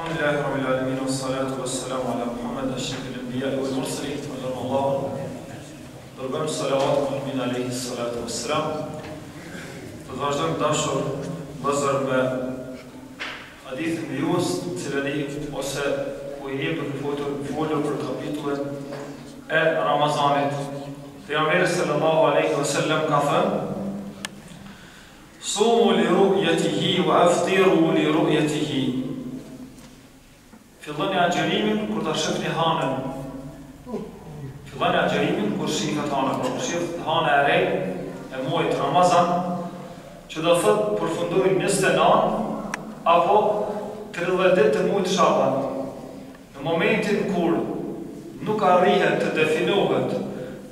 Alhamdulillahi rabbil alamin wassalatu wassalamu ala Muhammad ashrafil anbiya'i wal mursalin sallallahu dërgojmë salavat Muhammadin alayhi salatu wassalam. Të vazhdojmë dashur vëllezër me hadithin e juës, cilani ose ku i jepet folur për kapitullin e Ramazanit. Pejgamberi sallallahu alaihi wasallam ka thënë: Sumu li ru'yatihi wa aftiru li ru'yatihi. Filloni agjerimin kur ta shihni hanën. Filloni agjerimin kur shihet hana, kur shihet hana e re e muajit Ramazan, që do thotë përfundoi 29 apo 30 ditë të muajit Shaban. Në momentin kur nuk arrihet të definohet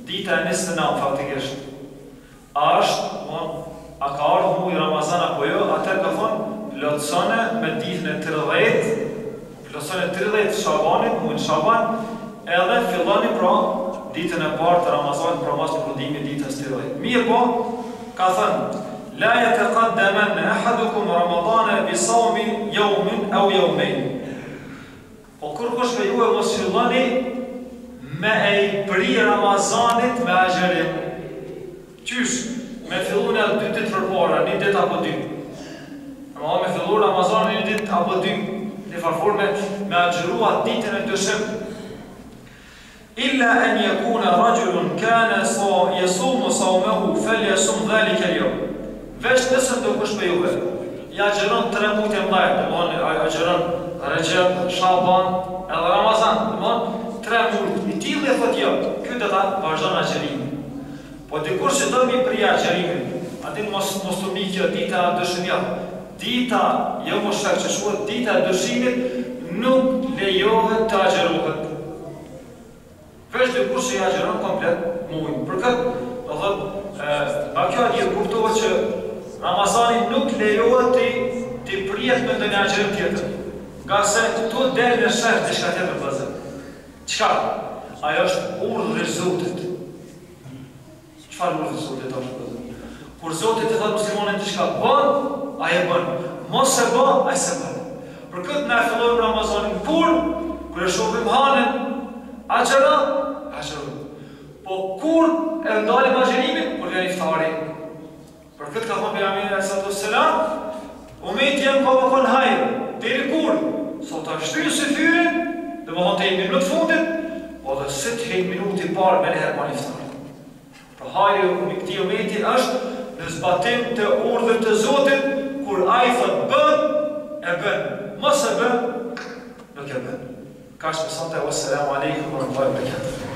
dita e 29 faktikisht, a ka ardhur muaji Ramazan apo jo, atëherë ka thonë plotësone me ditën e 30, plotësone 30 Shabanit, muajin Shaban, edhe filloni pra ditën e parë të Ramazanit pra pas përfundimit ditës 30. Mirë po, ka thënë: La yataqaddamanna ahadukum Ramadana bi sawmi yawmin aw yawmayn. Po kur kush me juve mos filloni me e pri Ramazanit me agjerim. Qysh? Me fillu në 2 ditë përpara, 1 ditë apo 2. Me fillu Ramazanin 1 ditë apo 2. Në farforme me agjerua ditën e dyshim. Illa an yakuna rajulun kana yasumu sawmahu falyasum dhalika al-yawm. Veç nëse do kush me juve ja agjeron 3 muaj të mëdha, domthonë agjeron Recep, Shaban edhe Ramazan, domthonë 3 muaj. I tillë thotë jo, ky do ta vazhdon agjerimin. Po dikur që do mi prija agjerimin, atin mos të mi kjo dita dëshimja. Dita, jo më shak që shuhet, dita dëshimit nuk lejohet të agjerohet. Vesh dikur që i agjeron komplet muajin. Për këtë, do thotë, a kjo adje kuptohet që Ramazani nuk lejohet të prijet me ndonjë agjerim tjetër. Nga se këtu del në shef diçka tjetër vëllezër. Çka? Ajo është urdhri i Zotit. Çfarë urdhri i Zotit është? Kur Zoti të thotë muslimanit diçka bën, ai e bën. Mos e bën, ai s'e bën. Për këtë na fillojmë Ramazanin kur e shohim hanën, agjerojmë. Po kur e ndalim agjerimin, kur vjen iftari. Për këtë ka thënë pejgamberi sallallahu alaihi wasallam, ummeti jam ka kon hajr, deri kur? Sot ta shtyjë si fyrin, domethënë te minutë fundit, po dhe 7 minutë parë me herë pas iftarit. Pra hajri i këtij ummeti është në zbatim të urdhrit të Zotit, kur ai thot bën, e bën. Mos e bën, nuk e bën. Kaq me sonte, wassalamu alaikum wa rahmatullahi wa barakatuh.